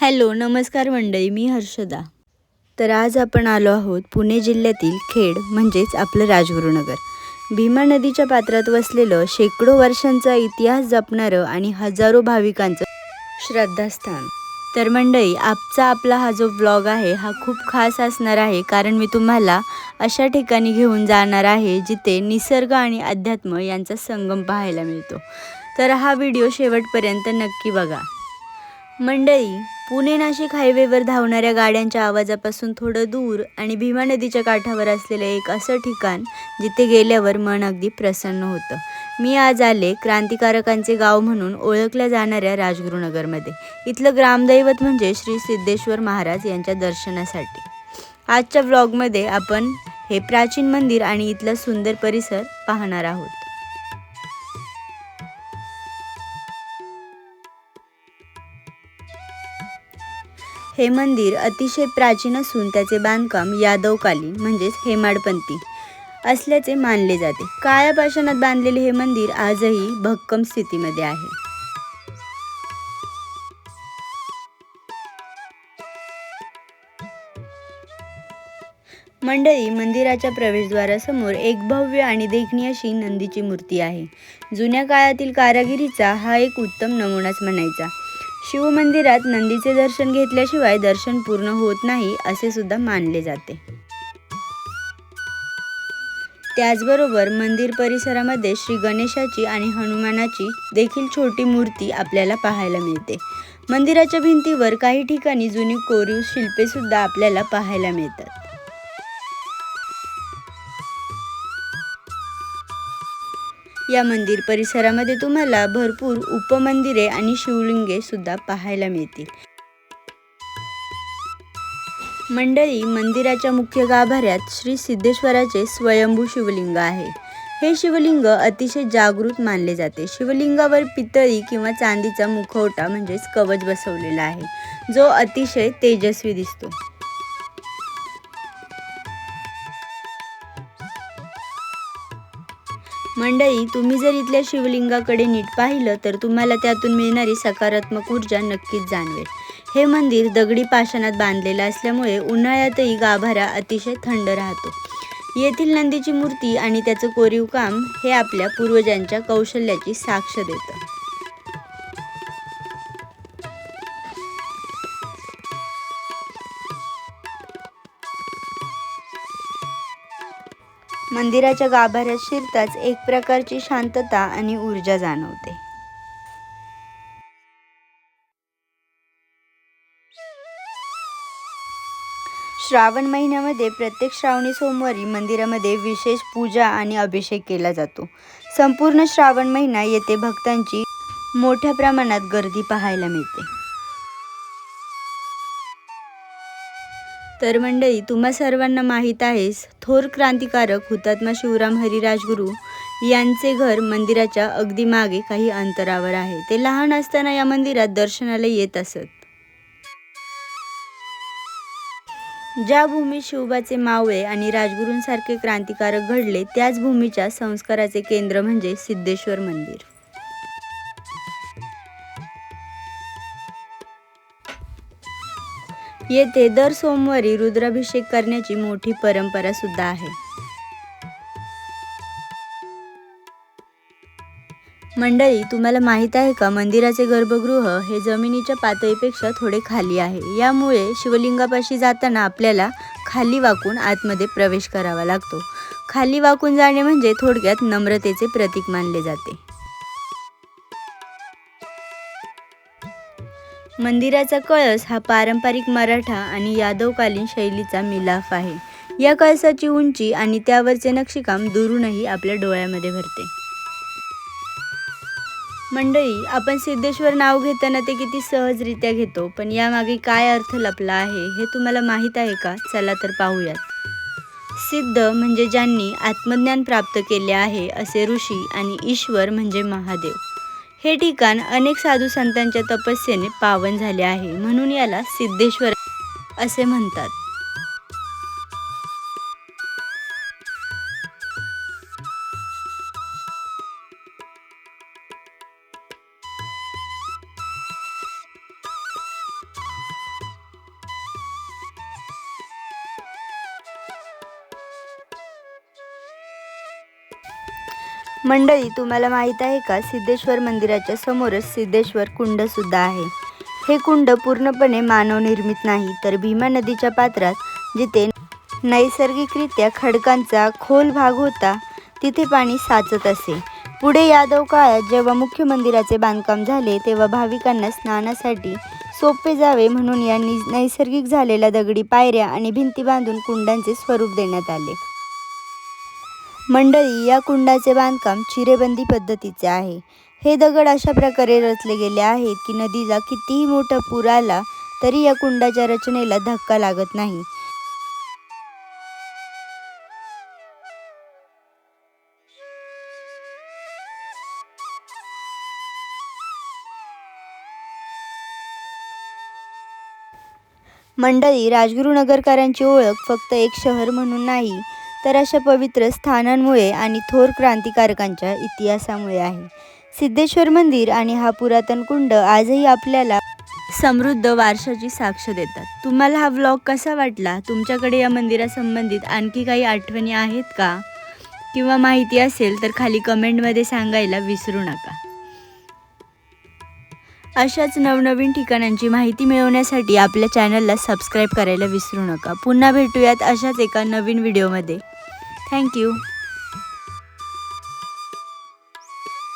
Hello नमस्कार मंडळी, मी हर्षदा. तर आज आपण आलो आहोत पुणे जिल्ह्यातील खेड म्हणजेच आपलं राजगुरुनगर. भीमा नदीच्या पात्रात वसलेलं शेकडो वर्षांचा इतिहास जपणारं आणि हजारो भाविकांचं श्रद्धास्थान. तर मंडळी, आपला हा जो व्लॉग आहे हा खूप खास असणार आहे, कारण मी तुम्हाला अशा ठिकाणी घेऊन जाणार आहे जिथे निसर्ग आणि अध्यात्म यांचा संगम पाहायला मिळतो. तर हा व्हिडिओ शेवटपर्यंत नक्की बघा. मंडळी, पुणे नाशिक हायवेवर धावणाऱ्या गाड्यांच्या आवाजापासून थोडं दूर आणि भीमा नदीच्या काठावर असलेलं एक असं ठिकाण जिथे गेल्यावर मन अगदी प्रसन्न होतं. मी आज आले क्रांतिकारकांचे गाव म्हणून ओळखल्या जाणाऱ्या राजगुरुनगरमध्ये. इथलं ग्रामदैवत म्हणजे श्री सिद्धेश्वर महाराज यांच्या दर्शनासाठी. आजच्या व्लॉगमध्ये आपण हे प्राचीन मंदिर आणि इथला सुंदर परिसर पाहणार आहोत. हे मंदिर अतिशय प्राचीन असून त्याचे बांधकाम यादवकालीन म्हणजेच हेमाडपंथी असल्याचे मानले जाते. काळ्या पाषाणात बांधलेले हे मंदिर आजही भक्कम स्थितीमध्ये आहे. मंडळी, मंदिराच्या प्रवेशद्वारासमोर एक भव्य आणि देखणी अशी नंदीची मूर्ती आहे. जुन्या काळातील कारागिरीचा हा एक उत्तम नमुनाच म्हणायचा. शिवमंदिरात नंदीचे दर्शन घेतल्याशिवाय दर्शन पूर्ण होत नाही असे सुद्धा मानले जाते. त्याचबरोबर मंदिर परिसरामध्ये श्री गणेशाची आणि हनुमानाची देखील छोटी मूर्ती आपल्याला पाहायला मिळते. मंदिराच्या भिंतीवर काही ठिकाणी जुनी कोरीव शिल्पे सुद्धा आपल्याला पाहायला मिळतात. या मंदिर परिसरामध्ये तुम्हाला भरपूर उपमंदिरे आणि शिवलिंगे सुद्धा पाहायला मिळतील. मंडळी, मंदिराच्या मुख्य गाभाऱ्यात श्री सिद्धेश्वराचे स्वयंभू शिवलिंग आहे. हे शिवलिंग अतिशय जागृत मानले जाते. शिवलिंगावर पितळी किंवा चांदीचा मुखवटा म्हणजेच कवच बसवलेला आहे, जो अतिशय तेजस्वी दिसतो. मंडळी, तुम्ही जर इथल्या शिवलिंगाकडे नीट पाहिलं तर तुम्हाला त्यातून मिळणारी सकारात्मक ऊर्जा नक्कीच जाणवेल. हे मंदिर दगडी पाषाणात बांधलेलं असल्यामुळे उन्हाळ्यातही गाभारा अतिशय थंड राहतो. येथील नंदीची मूर्ती आणि त्याचं कोरीव काम हे आपल्या पूर्वजांच्या कौशल्याची साक्ष देतं. मंदिराच्या गाभाऱ्यात शिरताच एक प्रकारची शांतता आणि ऊर्जा जाणवते. श्रावण महिन्यामध्ये प्रत्येक श्रावणी सोमवारी मंदिरामध्ये विशेष पूजा आणि अभिषेक केला जातो. संपूर्ण श्रावण महिना येथे भक्तांची मोठ्या प्रमाणात गर्दी पाहायला मिळते. तर मंडळी, तुम्हा सर्वांना माहीत आहेच, थोर क्रांतिकारक हुतात्मा शिवराम हरी राजगुरू यांचे घर मंदिराच्या अगदी मागे काही अंतरावर आहे. ते लहान असताना या मंदिरात दर्शनाला येत असत. ज्या भूमीत शिवबाचे मावळे आणि राजगुरूंसारखे क्रांतिकारक घडले, त्याच भूमीच्या संस्काराचे केंद्र म्हणजे सिद्धेश्वर मंदिर. येथे दर सोमवारी रुद्राभिषेक करण्याची मोठी परंपरा सुद्धा आहे. मंडळी, तुम्हाला माहीत आहे का, मंदिराचे गर्भगृह हे जमिनीच्या पातळीपेक्षा थोडे खाली आहे. यामुळे शिवलिंगापाशी जाताना आपल्याला खाली वाकून आतमध्ये प्रवेश करावा लागतो. खाली वाकून जाणे म्हणजे थोडक्यात नम्रतेचे प्रतीक मानले जाते. मंदिराचा कळस हा पारंपरिक मराठा आणि यादवकालीन शैलीचा मिलाफ आहे. या कळसाची उंची आणि त्यावरचे नक्षीकाम दुरूनही आपल्या डोळ्यामध्ये भरते. मंडळी, आपण सिद्धेश्वर नाव घेताना ते किती सहजरित्या घेतो, पण यामागे काय अर्थ लपला आहे हे तुम्हाला माहीत आहे का? चला तर पाहूयात. सिद्ध म्हणजे ज्यांनी आत्मज्ञान प्राप्त केले आहे असे ऋषी, आणि ईश्वर म्हणजे महादेव. हे ठिकाण अनेक साधू संतांच्या तपस्येने पावन झाले आहे, म्हणून याला सिद्धेश्वर असे म्हणतात. मंडळी, तुम्हाला माहीत आहे का, सिद्धेश्वर मंदिराच्या समोरच सिद्धेश्वर कुंड सुद्धा आहे. हे कुंड पूर्णपणे मानवनिर्मित नाही, तर भीमा नदीच्या पात्रात जिथे नैसर्गिकरित्या खडकांचा खोल भाग होता तिथे पाणी साचत असे. पुढे यादव काळात जेव्हा मुख्य मंदिराचे बांधकाम झाले तेव्हा भाविकांना स्नानासाठी सोपे जावे म्हणून या नैसर्गिक झालेल्या दगडी पायऱ्या आणि भिंती बांधून कुंडांचे स्वरूप देण्यात आले. मंडळी, या कुंडाचे बांधकाम चिरेबंदी पद्धतीचे आहे. हे दगड अशा प्रकारे रचले गेले आहेत की नदीला कितीही मोठा पूर आला तरी या कुंडाच्या रचनेला धक्का लागत नाही. मंडळी, राजगुरुनगरकरांची ओळख फक्त एक शहर म्हणून नाही, तर अशा पवित्र स्थानांमुळे आणि थोर क्रांतिकारकांच्या इतिहासामुळे आहे. सिद्धेश्वर मंदिर आणि हा पुरातन कुंड आजही आपल्याला समृद्ध वारशाची साक्ष देतात. तुम्हाला हा व्लॉग कसा वाटला? तुमच्याकडे या मंदिरासंबंधित आणखी काही आठवणी आहेत का? किंवा माहिती असेल तर खाली कमेंटमध्ये सांगायला विसरू नका. अशाच नवनवीन ठिकाणांची माहिती मिळवण्यासाठी आपल्या चॅनलला सबस्क्राईब करायला विसरू नका. पुन्हा भेटूयात अशाच एका नवीन व्हिडिओमध्ये. थँक्यू.